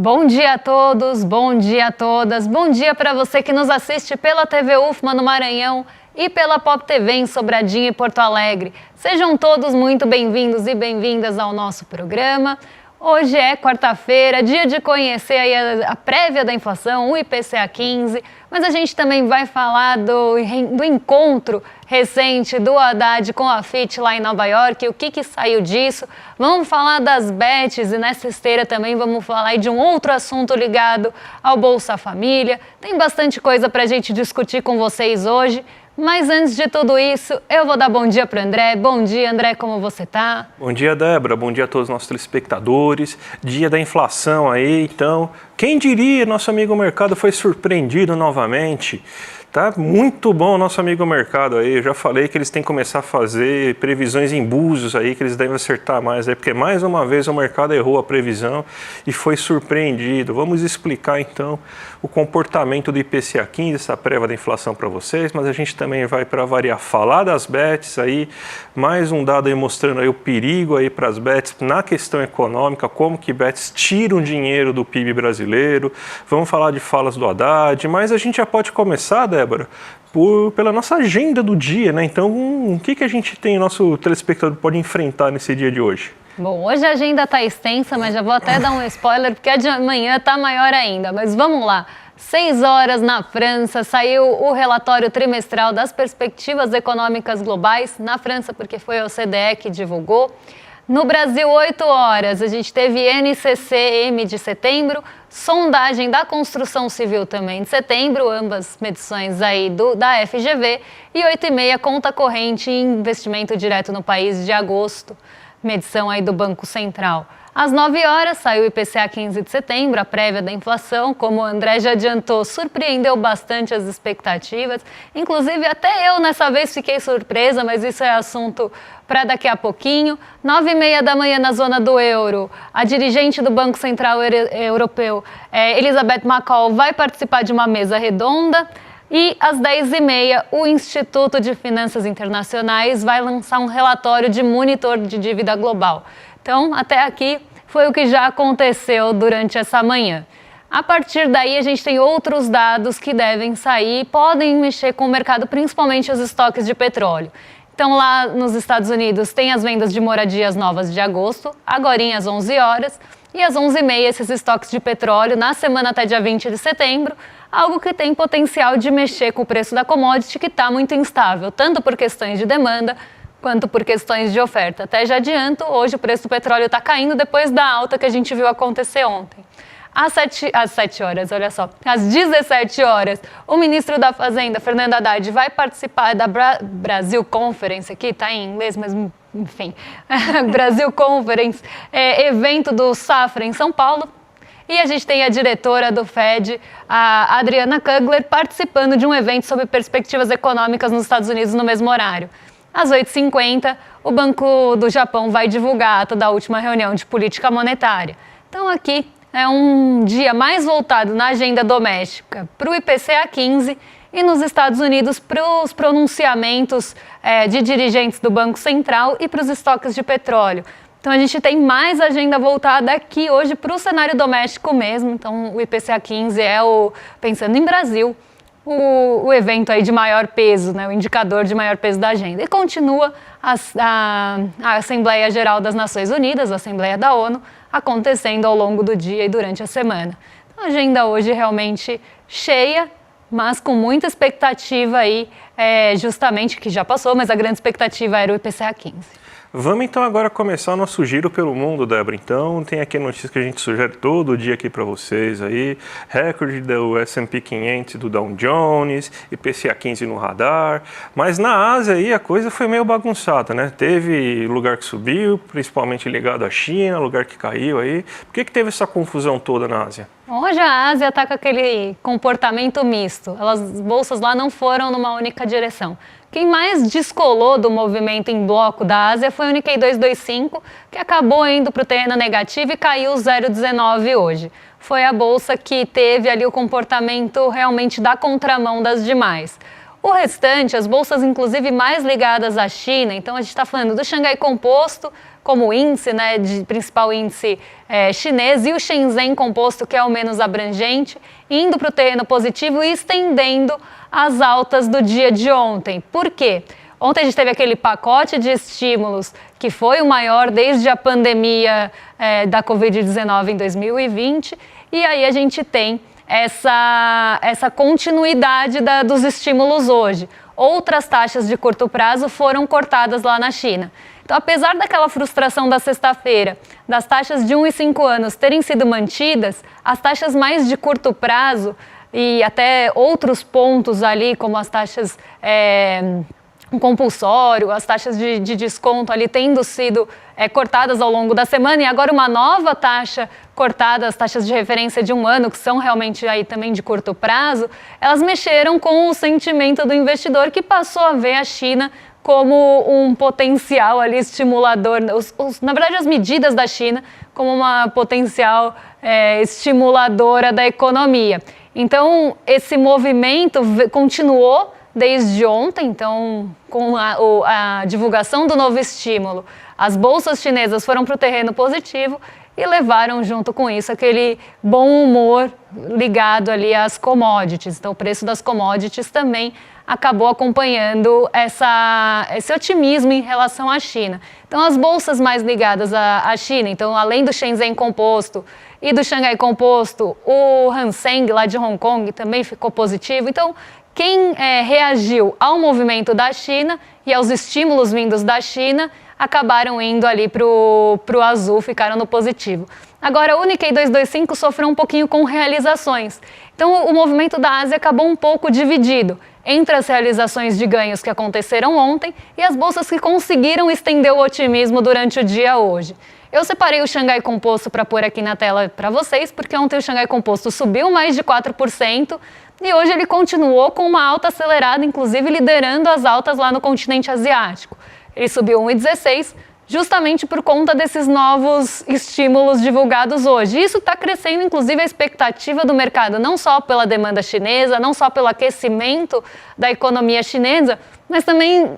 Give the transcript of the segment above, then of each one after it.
Bom dia a todos, bom dia a todas, bom dia para você que nos assiste pela TV UFMA no Maranhão e pela Pop TV em Sobradinho e Porto Alegre. Sejam todos muito bem-vindos e bem-vindas ao nosso programa. Hoje é quarta-feira, dia de conhecer aí a prévia da inflação, o IPCA 15, mas a gente também vai falar do encontro recente do Haddad com a Fitch lá em Nova York, o que saiu disso. Vamos falar das bets e nessa esteira também vamos falar aí de um outro assunto ligado ao Bolsa Família. Tem bastante coisa para a gente discutir com vocês hoje. Mas antes de tudo isso, eu vou dar bom dia para o André. Bom dia, André, como você tá? Bom dia, Débora. Bom dia a todos os nossos telespectadores. Dia da inflação aí, então. Quem diria, nosso amigo mercado foi surpreendido novamente. Tá muito bom o nosso amigo mercado aí. Eu já falei que eles têm que começar a fazer previsões em búzios aí, que eles devem acertar mais aí, porque mais uma vez o mercado errou a previsão e foi surpreendido. Vamos explicar então o comportamento do IPCA 15, essa prévia da inflação para vocês, mas a gente também vai, para variar, falar das bets aí, mais um dado aí mostrando aí o perigo aí para as bets na questão econômica, como que bets tiram dinheiro do PIB brasileiro. Vamos falar de falas do Haddad, mas a gente já pode começar, Débora, pela nossa agenda do dia, né? Então, o que a gente tem, nosso telespectador pode enfrentar nesse dia de hoje? Bom, hoje a agenda está extensa, mas já vou até dar um spoiler, porque a de amanhã está maior ainda. Mas vamos lá. 6 horas na França, saiu o relatório trimestral das perspectivas econômicas globais. Na França, porque foi a OCDE que divulgou. No Brasil, 8 horas, a gente teve NCC-M de setembro, sondagem da construção civil também de setembro, ambas medições aí da FGV, e 8h30, conta corrente e investimento direto no país de agosto, medição aí do Banco Central. Às 9 horas, saiu o IPCA 15 de setembro, a prévia da inflação, como o André já adiantou, surpreendeu bastante as expectativas. Inclusive, até eu nessa vez fiquei surpresa, mas isso é assunto para daqui a pouquinho. 9h30 da manhã na zona do euro, a dirigente do Banco Central Europeu, Elizabeth McCall, vai participar de uma mesa redonda. E às 10h30, o Instituto de Finanças Internacionais vai lançar um relatório de monitor de dívida global. Então, até aqui foi o que já aconteceu durante essa manhã. A partir daí, a gente tem outros dados que devem sair e podem mexer com o mercado, principalmente os estoques de petróleo. Então, lá nos Estados Unidos, tem as vendas de moradias novas de agosto, agorinha às 11 horas, e às 11h30, esses estoques de petróleo, na semana até dia 20 de setembro, algo que tem potencial de mexer com o preço da commodity, que está muito instável, tanto por questões de demanda, quanto por questões de oferta. Até já adianto, hoje o preço do petróleo está caindo depois da alta que a gente viu acontecer ontem. Às 7 horas, olha só, às 17 horas, o ministro da Fazenda, Fernando Haddad, vai participar da Brasil Conference, aqui está em inglês, mas enfim, Brasil Conference, evento do Safra em São Paulo. E a gente tem a diretora do FED, a Adriana Kugler, participando de um evento sobre perspectivas econômicas nos Estados Unidos no mesmo horário. Às 8h50, o Banco do Japão vai divulgar a ata da última reunião de política monetária. Então aqui é um dia mais voltado na agenda doméstica para o IPCA 15 e nos Estados Unidos para os pronunciamentos de dirigentes do Banco Central e para os estoques de petróleo. Então a gente tem mais agenda voltada aqui hoje para o cenário doméstico mesmo. Então o IPCA 15 é pensando em Brasil, o evento aí de maior peso, né, o indicador de maior peso da agenda. E continua a Assembleia Geral das Nações Unidas, a Assembleia da ONU, acontecendo ao longo do dia e durante a semana. Então, a agenda hoje realmente cheia, mas com muita expectativa aí, justamente, que já passou, mas a grande expectativa era o IPCA 15. Vamos então agora começar o nosso giro pelo mundo, Débora. Então tem aqui a notícia que a gente sugere todo dia aqui para vocês aí, recorde do S&P 500 do Dow Jones, IPCA 15 no radar, mas na Ásia aí a coisa foi meio bagunçada, né? Teve lugar que subiu, principalmente ligado à China, lugar que caiu aí. Por que teve essa confusão toda na Ásia? Hoje a Ásia está com aquele comportamento misto, as bolsas lá não foram numa única direção. Quem mais descolou do movimento em bloco da Ásia foi o Nikkei 225, que acabou indo para o terreno negativo e caiu 0,19 hoje. Foi a bolsa que teve ali o comportamento realmente da contramão das demais. O restante, as bolsas inclusive mais ligadas à China, então a gente está falando do Xangai Composto como índice, né, de principal índice chinês, e o Shenzhen Composto, que é o menos abrangente, indo para o terreno positivo e estendendo as altas do dia de ontem. Por quê? Ontem a gente teve aquele pacote de estímulos que foi o maior desde a pandemia da Covid-19 em 2020, e aí a gente tem essa continuidade dos estímulos hoje. Outras taxas de curto prazo foram cortadas lá na China. Então, apesar daquela frustração da sexta-feira, das taxas de 1 e 5 anos terem sido mantidas, as taxas mais de curto prazo e até outros pontos ali, como as taxas compulsório, as taxas de desconto ali tendo sido cortadas ao longo da semana, e agora uma nova taxa cortada, as taxas de referência de 1 ano, que são realmente aí também de curto prazo, elas mexeram com o sentimento do investidor, que passou a ver a China como um potencial ali estimulador, na verdade as medidas da China como uma potencial estimuladora da economia. Então esse movimento continuou desde ontem, então com a divulgação do novo estímulo, as bolsas chinesas foram para o terreno positivo e levaram junto com isso aquele bom humor ligado ali às commodities. Então o preço das commodities também acabou acompanhando esse otimismo em relação à China. Então as bolsas mais ligadas à China, então além do Shenzhen Composto e do Xangai Composto, o Hang Seng lá de Hong Kong também ficou positivo. Então quem reagiu ao movimento da China e aos estímulos vindos da China acabaram indo ali para o azul, ficaram no positivo. Agora, o Nikkei 225 sofreu um pouquinho com realizações. Então, o movimento da Ásia acabou um pouco dividido entre as realizações de ganhos que aconteceram ontem e as bolsas que conseguiram estender o otimismo durante o dia hoje. Eu separei o Xangai Composto para pôr aqui na tela para vocês, porque ontem o Xangai Composto subiu mais de 4%, e hoje ele continuou com uma alta acelerada, inclusive liderando as altas lá no continente asiático. Ele subiu 1,16%, justamente por conta desses novos estímulos divulgados hoje. Isso está crescendo, inclusive, a expectativa do mercado, não só pela demanda chinesa, não só pelo aquecimento da economia chinesa, mas também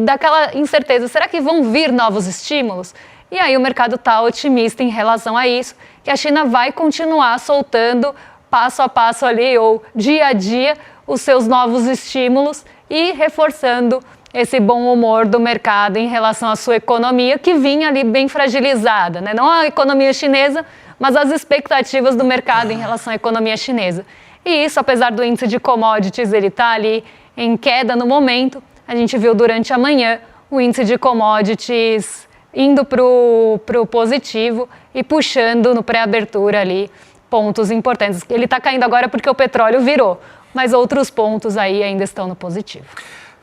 daquela incerteza. Será que vão vir novos estímulos? E aí o mercado está otimista em relação a isso, que a China vai continuar soltando passo a passo ali, ou dia a dia, os seus novos estímulos e reforçando esse bom humor do mercado em relação à sua economia, que vinha ali bem fragilizada, né? Não a economia chinesa, mas as expectativas do mercado em relação à economia chinesa. E isso, apesar do índice de commodities, ele está ali em queda no momento, a gente viu durante a manhã o índice de commodities indo para o positivo e puxando no pré-abertura ali pontos importantes. Ele está caindo agora porque o petróleo virou, mas outros pontos aí ainda estão no positivo.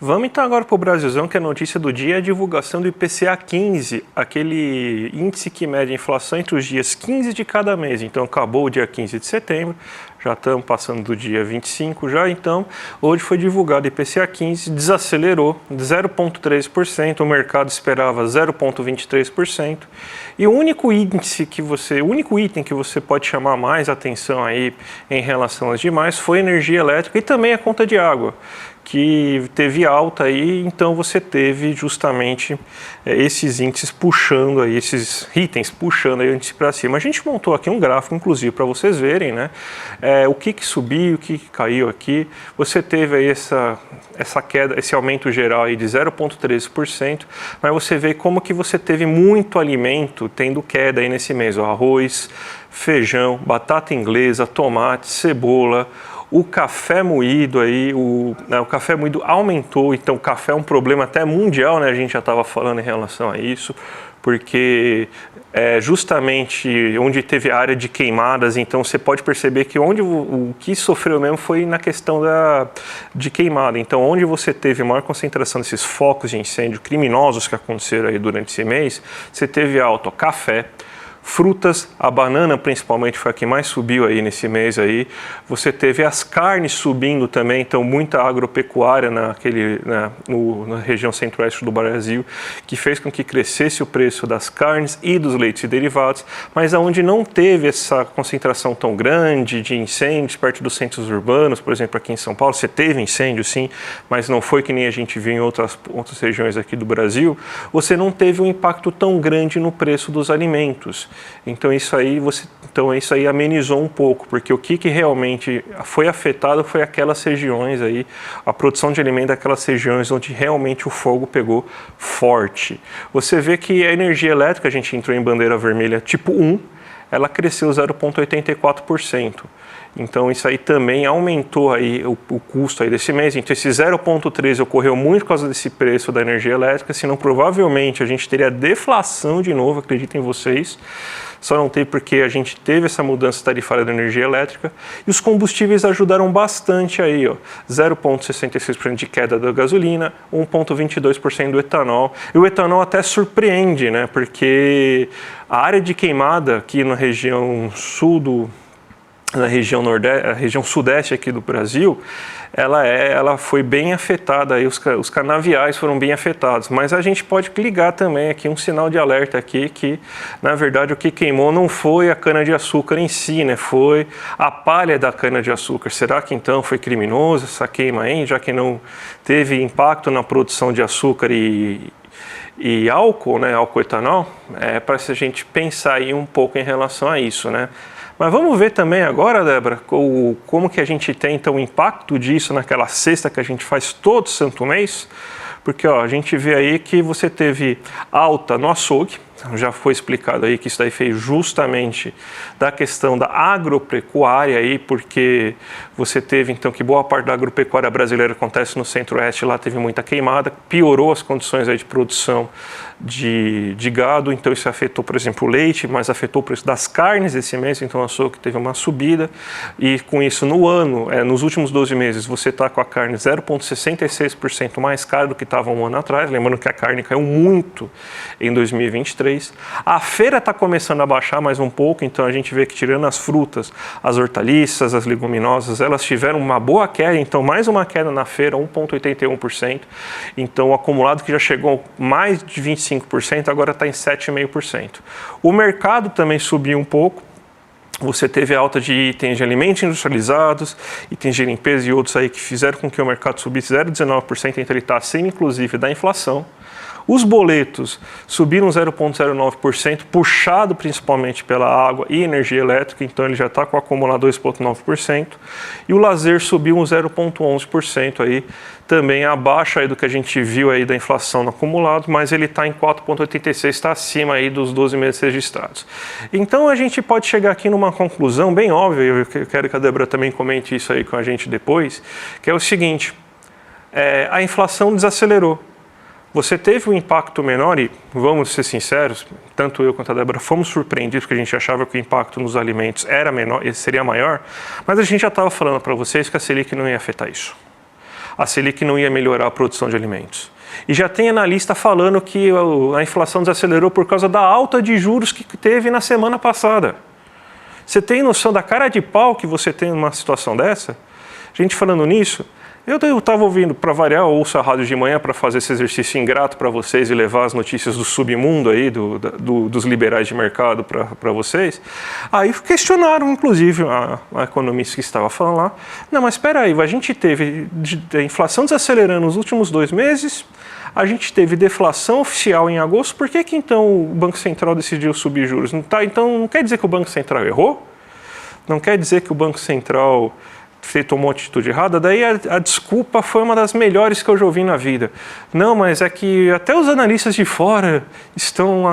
Vamos então agora para o Brasilzão, que a notícia do dia é a divulgação do IPCA 15, aquele índice que mede a inflação entre os dias 15 de cada mês. Então acabou o dia 15 de setembro, já estamos passando do dia 25 já, então hoje foi divulgado o IPCA 15, desacelerou 0,3%, o mercado esperava 0,23%, e o único item que você pode chamar mais atenção aí em relação às demais foi a energia elétrica e também a conta de água, que teve alta aí, então você teve justamente esses índices puxando aí, esses itens puxando aí o índice para cima. A gente montou aqui um gráfico, inclusive, para vocês verem, né? O que subiu, o que caiu aqui. Você teve aí essa queda, esse aumento geral aí de 0,13%, mas você vê como que você teve muito alimento tendo queda aí nesse mês. O arroz, feijão, batata inglesa, tomate, cebola. O café moído aí, o café moído aumentou, então o café é um problema até mundial, né? A gente já estava falando em relação a isso, porque justamente onde teve área de queimadas, então você pode perceber que o que sofreu mesmo foi na questão de queimada. Então onde você teve maior concentração desses focos de incêndio criminosos que aconteceram aí durante esse mês, você teve alto café, frutas, a banana principalmente foi a que mais subiu aí nesse mês aí. Você teve as carnes subindo também, então muita agropecuária na região centro-oeste do Brasil, que fez com que crescesse o preço das carnes e dos leites e derivados, mas onde não teve essa concentração tão grande de incêndios perto dos centros urbanos, por exemplo, aqui em São Paulo, você teve incêndio sim, mas não foi que nem a gente viu em outras regiões aqui do Brasil, você não teve um impacto tão grande no preço dos alimentos. Então isso aí amenizou um pouco, porque o que realmente foi afetado foi aquelas regiões aí, a produção de alimentos daquelas regiões onde realmente o fogo pegou forte. Você vê que a energia elétrica, a gente entrou em bandeira vermelha tipo 1, ela cresceu 0,84%. Então isso aí também aumentou aí o custo aí desse mês. Então esse 0,13 ocorreu muito por causa desse preço da energia elétrica, senão provavelmente a gente teria deflação de novo, acreditem vocês. Só não teve porque a gente teve essa mudança tarifária da energia elétrica. E os combustíveis ajudaram bastante aí, ó. 0,66% de queda da gasolina, 1,22% do etanol. E o etanol até surpreende, né? Porque a área de queimada aqui na região na região nordeste, a região sudeste aqui do Brasil, ela foi bem afetada, aí os canaviais foram bem afetados, mas a gente pode ligar também aqui um sinal de alerta aqui que, na verdade, o que queimou não foi a cana-de-açúcar em si, né? Foi a palha da cana-de-açúcar. Será que então foi criminoso essa queima aí, já que não teve impacto na produção de açúcar e álcool, né? Álcool etanol? Para a gente pensar aí um pouco em relação a isso, né? Mas vamos ver também agora, Débora, como que a gente tem então o impacto disso naquela cesta que a gente faz todo santo mês, porque ó, a gente vê aí que você teve alta no açougue, já foi explicado aí que isso daí fez justamente da questão da agropecuária aí, porque você teve então que boa parte da agropecuária brasileira acontece no centro-oeste, lá teve muita queimada, piorou as condições aí de produção de gado, então isso afetou, por exemplo, o leite, mas afetou o preço das carnes esse mês, então o açougue teve uma subida, e com isso no ano, nos últimos 12 meses, você está com a carne 0,66% mais cara do que estava um ano atrás, lembrando que a carne caiu muito em 2023, a feira está começando a baixar mais um pouco, então a gente vê que tirando as frutas, as hortaliças, as leguminosas, elas tiveram uma boa queda, então mais uma queda na feira, 1,81%, então o acumulado que já chegou mais de 25%, agora está em 7,5%. O mercado também subiu um pouco, você teve alta de itens de alimentos industrializados, itens de limpeza e outros aí que fizeram com que o mercado subisse 0,19%, então ele está acima inclusive da inflação. Os boletos subiram 0,09%, puxado principalmente pela água e energia elétrica, então ele já está com o acumulado 2,9%. E o lazer subiu 0,11% aí, também abaixo aí do que a gente viu aí da inflação no acumulado, mas ele está em 4,86%, está acima aí dos 12 meses registrados. Então a gente pode chegar aqui numa conclusão bem óbvia, eu quero que a Débora também comente isso aí com a gente depois, que é o seguinte, a inflação desacelerou. Você teve um impacto menor e, vamos ser sinceros, tanto eu quanto a Débora fomos surpreendidos porque a gente achava que o impacto nos alimentos era menor, seria maior, mas a gente já estava falando para vocês que a Selic não ia afetar isso. A Selic não ia melhorar a produção de alimentos. E já tem analista falando que a inflação desacelerou por causa da alta de juros que teve na semana passada. Você tem noção da cara de pau que você tem numa situação dessa? Gente falando nisso, eu estava ouvindo, para variar, eu ouço a rádio de manhã para fazer esse exercício ingrato para vocês e levar as notícias do submundo aí, dos liberais de mercado para vocês. Aí questionaram, inclusive, a economista que estava falando lá, não, mas espera aí, a gente teve a inflação desacelerando nos últimos 2 meses, a gente teve deflação oficial em agosto, por que então o Banco Central decidiu subir juros? Então não quer dizer que o Banco Central errou? Não quer dizer que o Banco Central tomou uma atitude errada? Daí a desculpa foi uma das melhores que eu já ouvi na vida. Não, mas é que até os analistas de fora estão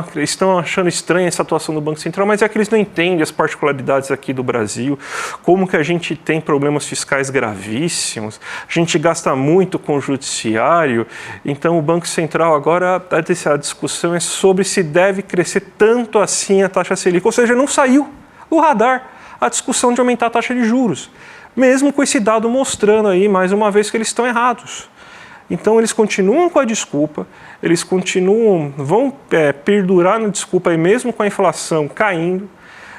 achando estranha essa atuação do Banco Central, mas é que eles não entendem as particularidades aqui do Brasil, como que a gente tem problemas fiscais gravíssimos, a gente gasta muito com o judiciário, então o Banco Central agora, a discussão é sobre se deve crescer tanto assim a taxa Selic, ou seja, não saiu do radar a discussão de aumentar a taxa de juros. Mesmo com esse dado mostrando aí, mais uma vez, que eles estão errados. Então eles continuam com a desculpa, eles vão perdurar na desculpa aí mesmo com a inflação caindo,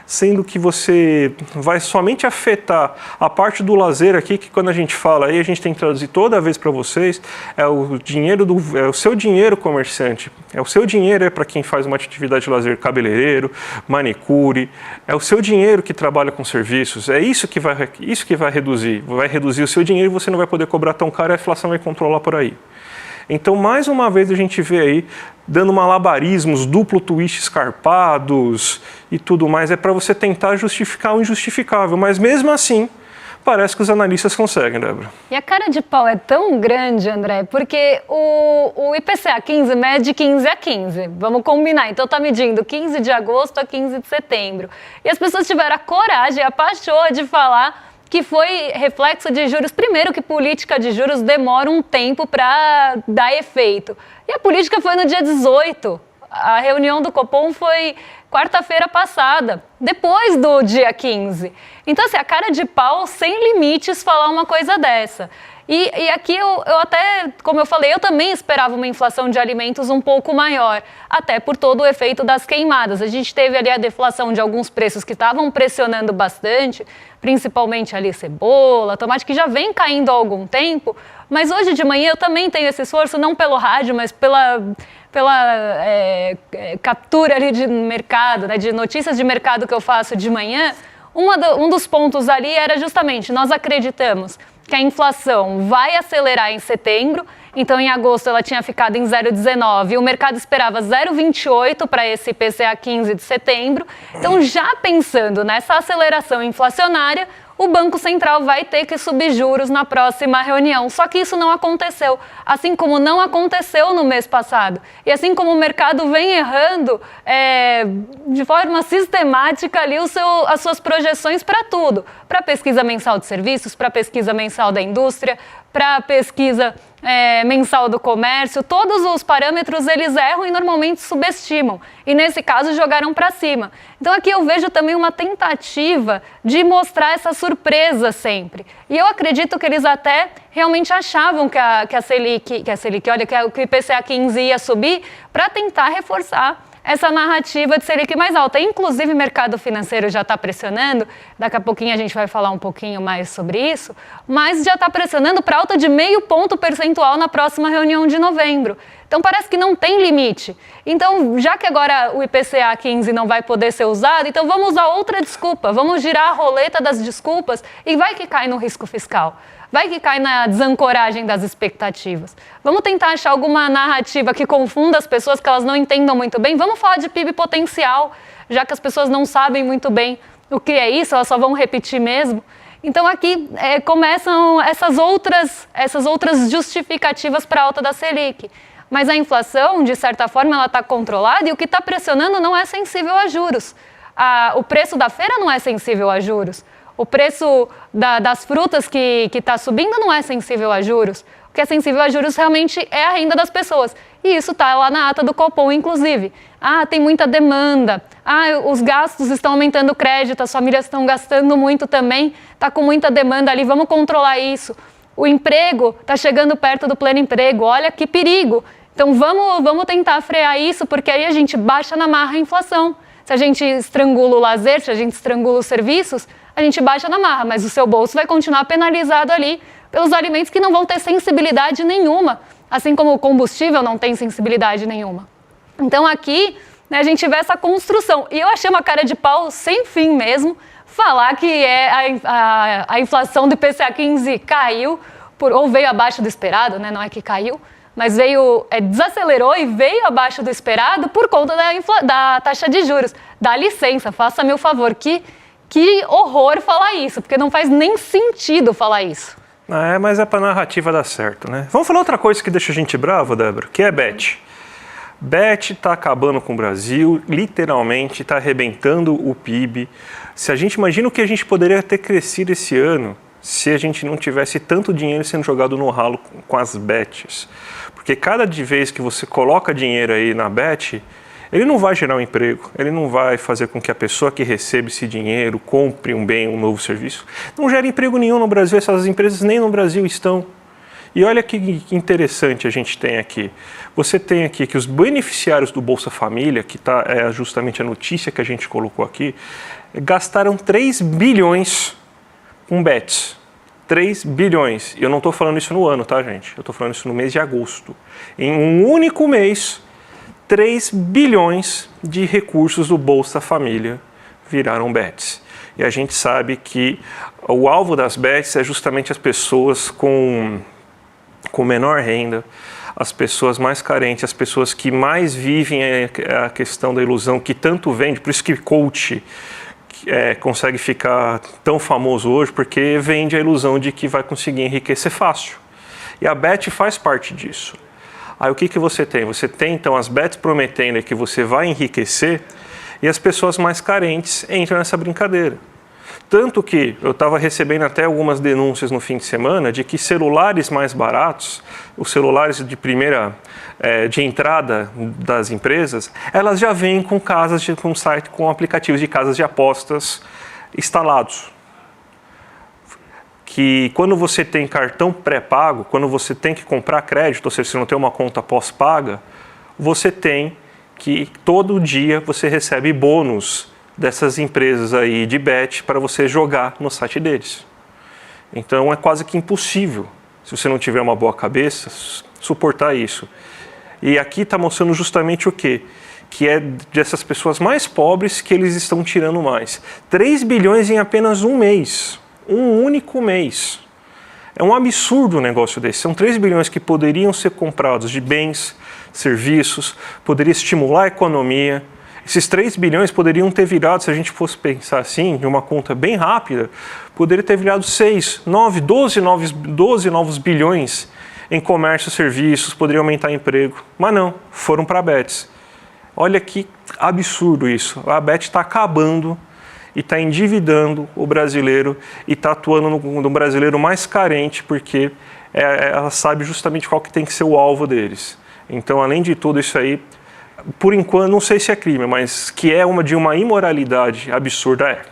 sendo que você vai somente afetar a parte do lazer aqui, que quando a gente fala aí, a gente tem que traduzir toda vez para vocês, é o seu dinheiro, comerciante, é o seu dinheiro para quem faz uma atividade de lazer, cabeleireiro, manicure, é o seu dinheiro que trabalha com serviços, é isso que vai reduzir o seu dinheiro e você não vai poder cobrar tão caro e a inflação vai controlar por aí. Então, mais uma vez, a gente vê aí, dando malabarismos, duplo twist escarpados e tudo mais, é para você tentar justificar o injustificável, mas mesmo assim, parece que os analistas conseguem, Débora. E a cara de pau é tão grande, André, porque o IPCA 15 mede 15 a 15, vamos combinar, então está medindo 15 de agosto a 15 de setembro. E as pessoas tiveram a coragem, a paixão de falar que foi reflexo de juros. Primeiro que política de juros demora um tempo para dar efeito. E a política foi no dia 18. A reunião do Copom foi quarta-feira passada, depois do dia 15. Então, assim, a cara de pau sem limites falar uma coisa dessa. E aqui eu até, como eu falei, eu também esperava uma inflação de alimentos um pouco maior, até por todo o efeito das queimadas. A gente teve ali a deflação de alguns preços que estavam pressionando bastante, principalmente ali cebola, tomate, que já vem caindo há algum tempo, mas hoje de manhã eu também tenho esse esforço, não pelo rádio, mas pela captura ali de mercado, né, de notícias de mercado que eu faço de manhã. Um dos pontos ali era justamente, nós acreditamos que a inflação vai acelerar em setembro, então em agosto ela tinha ficado em 0,19 e o mercado esperava 0,28 para esse IPCA 15 de setembro. Então, já pensando nessa aceleração inflacionária, o Banco Central vai ter que subir juros na próxima reunião. Só que isso não aconteceu, assim como não aconteceu no mês passado. E assim como o mercado vem errando de forma sistemática ali as suas projeções para tudo. Para a pesquisa mensal de serviços, para a pesquisa mensal da indústria, para a pesquisa mensal do comércio, todos os parâmetros eles erram e normalmente subestimam. E nesse caso jogaram para cima. Então aqui eu vejo também uma tentativa de mostrar essa surpresa sempre. E eu acredito que eles até realmente achavam que o IPCA 15 ia subir para tentar reforçar essa narrativa de Selic mais alta. Inclusive, o mercado financeiro já está pressionando, daqui a pouquinho a gente vai falar um pouquinho mais sobre isso, mas já está pressionando para alta de 0,5 ponto percentual na próxima reunião de novembro. Então, parece que não tem limite. Então, já que agora o IPCA 15 não vai poder ser usado, então vamos usar outra desculpa, vamos girar a roleta das desculpas e vai que cai no risco fiscal. Vai que cai na desancoragem das expectativas. Vamos tentar achar alguma narrativa que confunda as pessoas, que elas não entendam muito bem. Vamos falar de PIB potencial, já que as pessoas não sabem muito bem o que é isso, elas só vão repetir mesmo. Então aqui começam essas outras justificativas para a alta da Selic. Mas a inflação, de certa forma, ela está controlada e o que está pressionando não é sensível a juros. O preço da feira não é sensível a juros. O preço das frutas que está subindo não é sensível a juros. O que é sensível a juros realmente é a renda das pessoas. E isso está lá na ata do Copom, inclusive. Tem muita demanda. Os gastos estão aumentando o crédito, as famílias estão gastando muito também. Está com muita demanda ali, vamos controlar isso. O emprego está chegando perto do pleno emprego, olha que perigo. Então vamos tentar frear isso, porque aí a gente baixa na marra a inflação. Se a gente estrangula o lazer, se a gente estrangula os serviços, a gente baixa na marra, mas o seu bolso vai continuar penalizado ali pelos alimentos que não vão ter sensibilidade nenhuma, assim como o combustível não tem sensibilidade nenhuma. Então aqui, né, a gente vê essa construção. E eu achei uma cara de pau sem fim mesmo, falar que a inflação do IPCA 15 caiu, ou veio abaixo do esperado, né, não é que caiu, mas desacelerou e veio abaixo do esperado por conta da taxa de juros. Dá licença, faça-me o favor, que horror falar isso, porque não faz nem sentido falar isso. Mas é para a narrativa dar certo, né? Vamos falar outra coisa que deixa a gente bravo, Débora, que é BET. BET está acabando com o Brasil, literalmente está arrebentando o PIB. Se a gente imagina o que a gente poderia ter crescido esse ano se a gente não tivesse tanto dinheiro sendo jogado no ralo com as BETs. Porque cada vez que você coloca dinheiro aí na BET, ele não vai gerar um emprego, ele não vai fazer com que a pessoa que recebe esse dinheiro compre um bem, um novo serviço. Não gera emprego nenhum no Brasil, essas empresas nem no Brasil estão. E olha que interessante a gente tem aqui. Você tem aqui que os beneficiários do Bolsa Família, que é justamente a notícia que a gente colocou aqui, gastaram 3 bilhões com bets. 3 bilhões. E eu não estou falando isso no ano, tá, gente? Eu estou falando isso no mês de agosto. Em um único mês, 3 bilhões de recursos do Bolsa Família viraram bets. E a gente sabe que o alvo das bets é justamente as pessoas com menor renda, as pessoas mais carentes, as pessoas que mais vivem a questão da ilusão que tanto vende. Por isso que coach consegue ficar tão famoso hoje, porque vende a ilusão de que vai conseguir enriquecer fácil. E a bet faz parte disso. Aí o que você tem? Você tem então as bets prometendo que você vai enriquecer e as pessoas mais carentes entram nessa brincadeira. Tanto que eu estava recebendo até algumas denúncias no fim de semana de que celulares mais baratos, os celulares de primeira, de entrada das empresas, elas já vêm com com aplicativos de casas de apostas instalados. Que quando você tem cartão pré-pago, quando você tem que comprar crédito, ou seja, se não tem uma conta pós-paga, você tem que todo dia você recebe bônus dessas empresas aí de bet para você jogar no site deles. Então é quase que impossível, se você não tiver uma boa cabeça, suportar isso. E aqui está mostrando justamente o quê? Que é dessas pessoas mais pobres que eles estão tirando mais. 3 bilhões em apenas um mês. Um único mês. É um absurdo um negócio desse. São 3 bilhões que poderiam ser comprados de bens, serviços, poderia estimular a economia. Esses 3 bilhões poderiam ter virado, se a gente fosse pensar assim, de uma conta bem rápida, poderia ter virado 6, 9, 12 novos bilhões em comércio e serviços, poderia aumentar emprego. Mas não, foram para a bets. Olha que absurdo isso. A bet está acabando e está endividando o brasileiro e está atuando no brasileiro mais carente, porque ela sabe justamente qual que tem que ser o alvo deles. Então, além de tudo isso aí, por enquanto, não sei se é crime, mas que é de uma imoralidade absurda, é.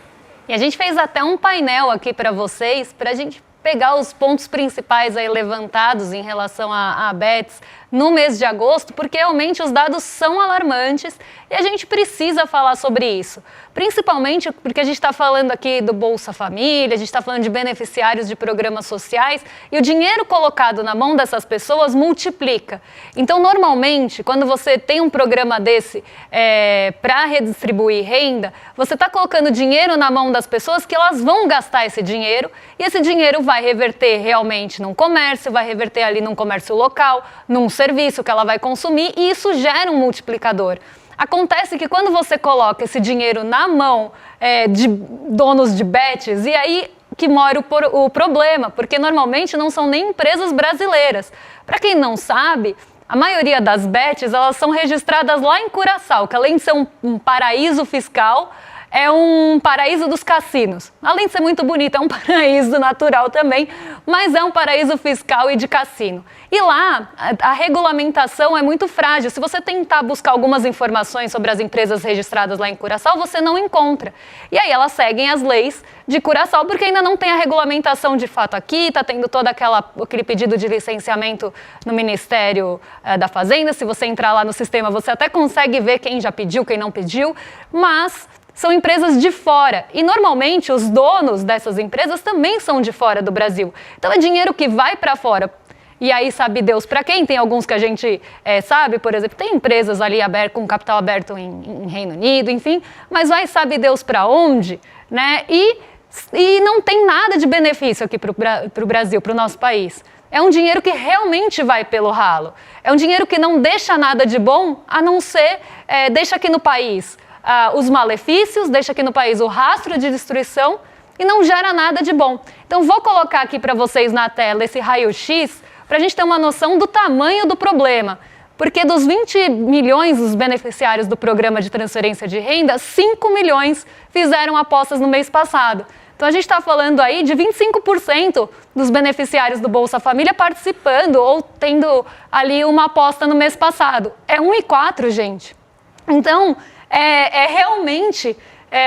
E a gente fez até um painel aqui para vocês, para a gente pegar os pontos principais aí levantados em relação a bets no mês de agosto, porque realmente os dados são alarmantes e a gente precisa falar sobre isso. Principalmente porque a gente está falando aqui do Bolsa Família, a gente está falando de beneficiários de programas sociais e o dinheiro colocado na mão dessas pessoas multiplica. Então, normalmente, quando você tem um programa desse para redistribuir renda, você está colocando dinheiro na mão das pessoas que elas vão gastar esse dinheiro e esse dinheiro vai reverter realmente num comércio, vai reverter ali num comércio local, num serviço que ela vai consumir e isso gera um multiplicador. Acontece que quando você coloca esse dinheiro na mão de donos de bets, e aí que mora o problema, porque normalmente não são nem empresas brasileiras. Para quem não sabe, a maioria das bets elas são registradas lá em Curaçao, que além de ser um paraíso fiscal, é um paraíso dos cassinos. Além de ser muito bonito, é um paraíso natural também, mas é um paraíso fiscal e de cassino. E lá, a regulamentação é muito frágil. Se você tentar buscar algumas informações sobre as empresas registradas lá em Curaçao, você não encontra. E aí elas seguem as leis de Curaçao, porque ainda não tem a regulamentação de fato aqui, está tendo todo aquele pedido de licenciamento no Ministério da Fazenda. Se você entrar lá no sistema, você até consegue ver quem já pediu, quem não pediu, mas são empresas de fora e normalmente os donos dessas empresas também são de fora do Brasil. Então é dinheiro que vai para fora. E aí sabe Deus para quem? Tem alguns que a gente sabe, por exemplo, tem empresas ali com capital aberto em Reino Unido, enfim, mas vai sabe Deus para onde, né? E não tem nada de benefício aqui para o Brasil, para o nosso país. É um dinheiro que realmente vai pelo ralo. É um dinheiro que não deixa nada de bom, a não ser deixa aqui no país os malefícios, deixa aqui no país o rastro de destruição e não gera nada de bom. Então vou colocar aqui para vocês na tela esse raio-x para a gente ter uma noção do tamanho do problema. Porque dos 20 milhões dos beneficiários do programa de transferência de renda, 5 milhões fizeram apostas no mês passado. Então a gente está falando aí de 25% dos beneficiários do Bolsa Família participando ou tendo ali uma aposta no mês passado. É 1,4, gente. Então, realmente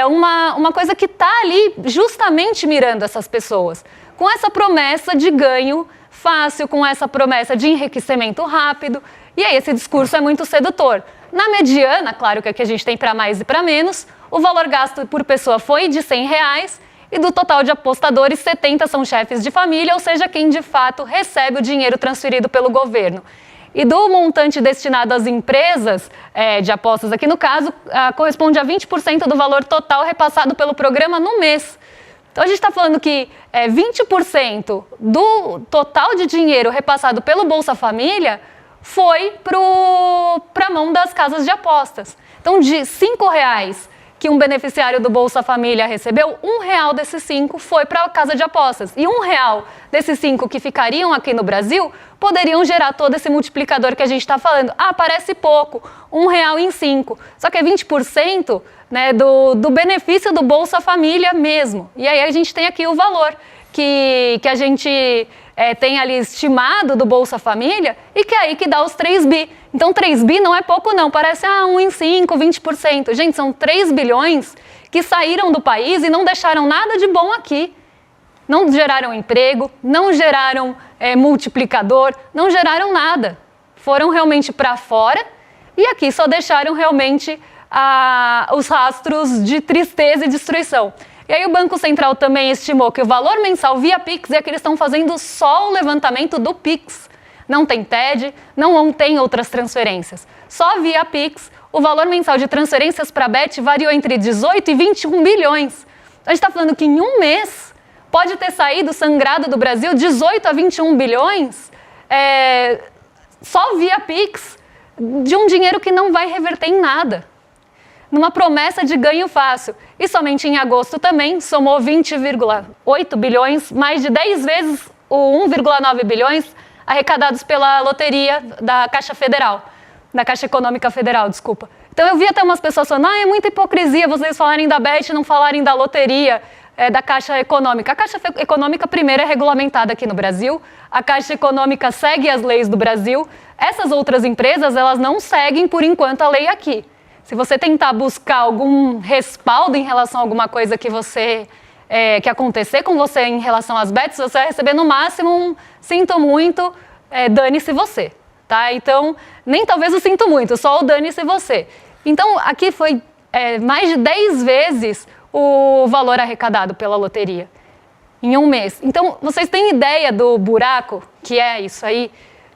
uma coisa que está ali justamente mirando essas pessoas, com essa promessa de ganho fácil, com essa promessa de enriquecimento rápido. E aí esse discurso é muito sedutor. Na mediana, claro que aqui a gente tem para mais e para menos, o valor gasto por pessoa foi de R$100 e do total de apostadores, 70 são chefes de família, ou seja, quem de fato recebe o dinheiro transferido pelo governo. E do montante destinado às empresas de apostas, aqui no caso, corresponde a 20% do valor total repassado pelo programa no mês. Então a gente está falando que 20% do total de dinheiro repassado pelo Bolsa Família foi para a mão das casas de apostas. Então, de R$5 que um beneficiário do Bolsa Família recebeu, R$1 desses 5 foi para a casa de apostas. E R$1 desses 5 que ficariam aqui no Brasil poderiam gerar todo esse multiplicador que a gente está falando. Ah, parece pouco, R$1 em 5. Só que é 20%, né, do benefício do Bolsa Família mesmo. E aí a gente tem aqui o valor que a gente tem ali estimado do Bolsa Família e que é aí que dá os 3 bi. Então 3 bi não é pouco não, parece 1 em 5, 20%. Gente, são 3 bilhões que saíram do país e não deixaram nada de bom aqui. Não geraram emprego, não geraram multiplicador, não geraram nada. Foram realmente para fora e aqui só deixaram realmente os rastros de tristeza e destruição. E aí o Banco Central também estimou que o valor mensal via Pix, é que eles estão fazendo só o levantamento do Pix. Não tem TED, não tem outras transferências. Só via Pix, o valor mensal de transferências para a Bet variou entre 18 e 21 bilhões. A gente está falando que em um mês pode ter saído sangrado do Brasil 18 a 21 bilhões só via Pix, de um dinheiro que não vai reverter em nada. Numa promessa de ganho fácil. E somente em agosto também somou 20,8 bilhões, mais de 10 vezes o 1,9 bilhões arrecadados pela loteria da Caixa Federal, da Caixa Econômica Federal, desculpa. Então eu vi até umas pessoas falando, é muita hipocrisia vocês falarem da Bet e não falarem da loteria da Caixa Econômica. A Caixa Econômica primeiro é regulamentada aqui no Brasil, a Caixa Econômica segue as leis do Brasil, essas outras empresas elas não seguem por enquanto a lei aqui. Se você tentar buscar algum respaldo em relação a alguma coisa que que acontecer com você em relação às bets, você vai receber no máximo sinto muito, dane-se você, tá? Então, nem talvez o sinto muito, só o dane-se você. Então, aqui foi mais de 10 vezes o valor arrecadado pela loteria em um mês. Então, vocês têm ideia do buraco que é isso aí?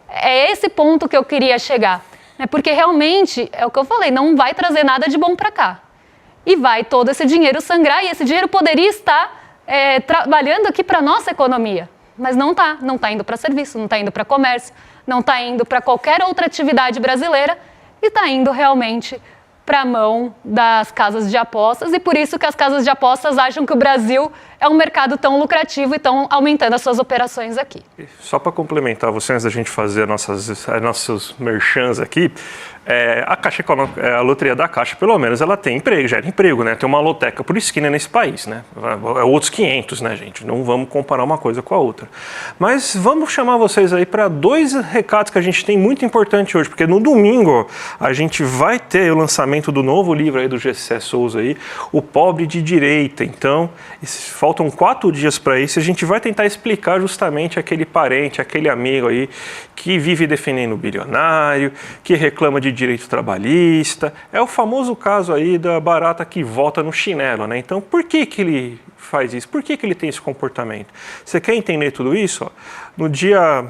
É esse ponto que eu queria chegar. Porque realmente, é o que eu falei, não vai trazer nada de bom para cá. E vai todo esse dinheiro sangrar, e esse dinheiro poderia estar trabalhando aqui para a nossa economia. Mas não está. Não está indo para serviço, não está indo para comércio, não está indo para qualquer outra atividade brasileira, e está indo realmente para a mão das casas de apostas, e por isso que as casas de apostas acham que o Brasil é um mercado tão lucrativo e estão aumentando as suas operações aqui. Só para complementar você, antes da gente fazer nossos merchans aqui, a Caixa Econômica, a loteria da Caixa, pelo menos, ela tem emprego, gera emprego, né? Tem uma loteca por esquina nesse país, né? É outros 500, né, gente? Não vamos comparar uma coisa com a outra. Mas vamos chamar vocês aí para 2 recados que a gente tem muito importante hoje, porque no domingo a gente vai ter o lançamento do novo livro aí do Gessé Souza aí, O Pobre de Direita. Então, faltam 4 dias para isso e a gente vai tentar explicar justamente aquele parente, aquele amigo aí que vive defendendo o bilionário, que reclama de direito trabalhista. É o famoso caso aí da barata que volta no chinelo, né? Então, por que ele faz isso? Por que ele tem esse comportamento? Você quer entender tudo isso? Ó, no dia...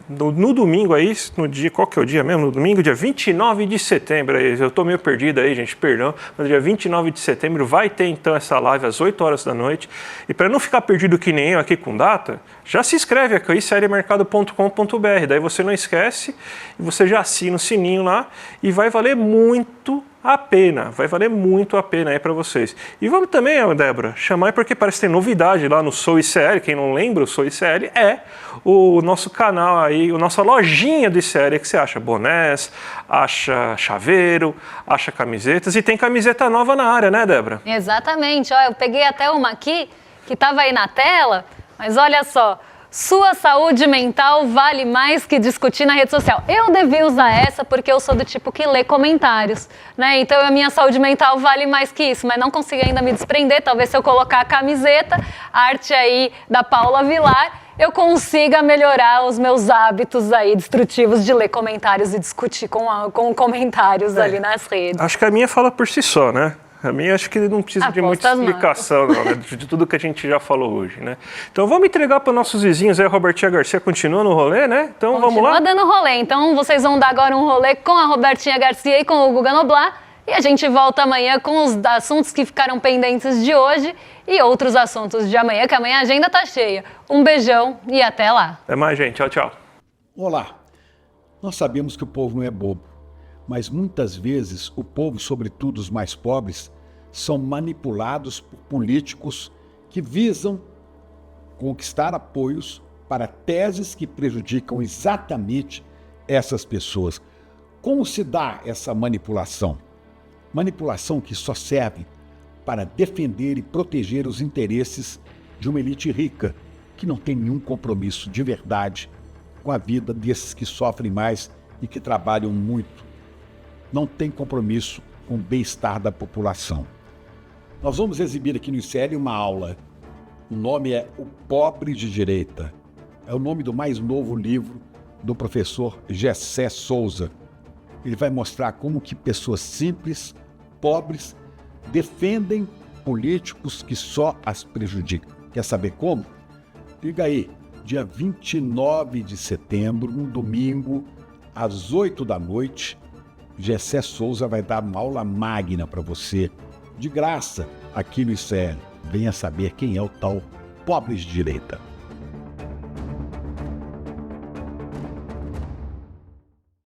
no domingo aí, no dia, qual que é o dia mesmo? No domingo, dia 29 de setembro, eu estou meio perdido aí, gente, perdão, mas dia 29 de setembro vai ter então essa live às 8 horas da noite, e para não ficar perdido que nem eu aqui com data, já se inscreve aqui, seriemercado.com.br, daí você não esquece, e você já assina o sininho lá, e vai valer muito a pena, vai valer muito a pena aí para vocês. E vamos também, Débora, chamar, porque parece que tem novidade lá no Sou ICL, quem não lembra, o Sou ICL é o nosso canal aí, a nossa lojinha de ICL, que você acha bonés, acha chaveiro, acha camisetas, e tem camiseta nova na área, né, Débora? Exatamente, eu peguei até uma aqui, que estava aí na tela, mas olha só, sua saúde mental vale mais que discutir na rede social. Eu devia usar essa porque eu sou do tipo que lê comentários, né? Então a minha saúde mental vale mais que isso, mas não consigo ainda me desprender. Talvez se eu colocar a camiseta, arte aí da Paula Vilar, eu consiga melhorar os meus hábitos aí destrutivos de ler comentários e discutir com comentários ali nas redes. Acho que a minha fala por si só, né? A minha acho que não precisa de muita explicação, não, né? De tudo que a gente já falou hoje, né? Então vamos entregar para os nossos vizinhos aí, a Robertinha Garcia continua no rolê, né? Então vamos lá? Continua dando rolê, então vocês vão dar agora um rolê com a Robertinha Garcia e com o Guga Noblat, e a gente volta amanhã com os assuntos que ficaram pendentes de hoje e outros assuntos de amanhã, que amanhã a agenda tá cheia. Um beijão e até lá. Até mais, gente. Tchau, tchau. Olá. Nós sabemos que o povo não é bobo. Mas muitas vezes o povo, sobretudo os mais pobres, são manipulados por políticos que visam conquistar apoios para teses que prejudicam exatamente essas pessoas. Como se dá essa manipulação? Manipulação que só serve para defender e proteger os interesses de uma elite rica, que não tem nenhum compromisso de verdade com a vida desses que sofrem mais e que trabalham muito. Não tem compromisso com o bem-estar da população. Nós vamos exibir aqui no ICL uma aula. O nome é O Pobre de Direita. É o nome do mais novo livro do professor Gessé Souza. Ele vai mostrar como que pessoas simples, pobres, defendem políticos que só as prejudicam. Quer saber como? Liga aí, dia 29 de setembro, um domingo, às 8 da noite, Gessé Souza vai dar uma aula magna para você, de graça, aqui no ICL. Venha saber quem é o tal Pobre de Direita.